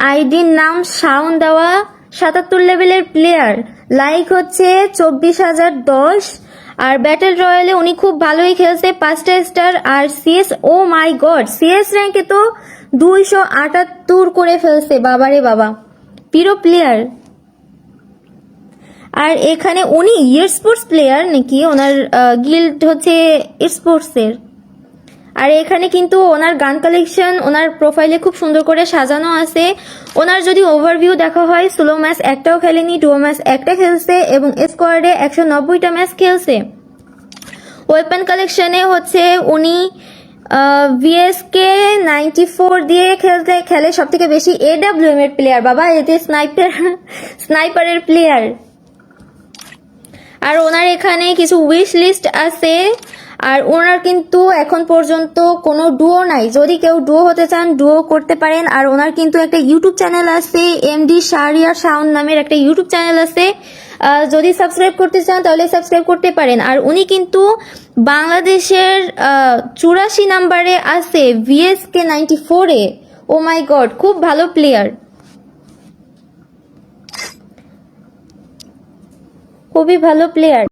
আইডির নাম শাওন দেওয়া, 77 লেভেলের প্লেয়ার, লাইক হচ্ছে 24,010। আর ব্যাটেল রয়্যালে উনি খুব ভালোই খেলছে, 5টা স্টার। আর সিএস, ও মাই গড, সিএস র্যাঙ্কে তো 278 করে ফেলছে, বাবারে বাবা, প্রিয় প্লেয়ার। আর এখানে উনি স্পোর্টস প্লেয়ার নাকি, ওনার গিল্ড হচ্ছে স্পোর্টসের। আর এখানে কিন্তু ওনার গান কালেকশন ওনার প্রোফাইলে খুব সুন্দর করে সাজানো আছে। ওনার যদি ওভারভিউ দেখা হয়, সোলো ম্যাচ একটাও খেলেনি, ডুও ম্যাচ একটা খেলছে এবং স্কোয়াডে 190টা ম্যাচ খেলছে। ওয়েপন কালেকশনে হচ্ছে উনি ভিএসকে 94 দিয়ে খেলে সব থেকে বেশি। AWM এর প্লেয়ার, বাবা, এতে স্নাইপারের প্লেয়ার। আর ওনার এখানে কিছু উইশ লিস্ট আছে। আর ওনার কিন্তু এখন পর্যন্ত কোনো ডুও নাই, যদি কেউ ডুও হতে চান ডুও করতে পারেন। আর ওনার কিন্তু একটা ইউটিউব চ্যানেল আছে, MD শাহরিয়ার শাওন নামের একটা ইউটিউব চ্যানেল আছে। যদি সাবস্ক্রাইব করতে চান তাহলে সাবস্ক্রাইব করতে পারেন। আর উনি কিন্তু বাংলাদেশের 84 নাম্বারে আছে, VSK 94-এ। ও মাই গড, খুব ভালো প্লেয়ার, খুবই ভালো প্লেয়ার।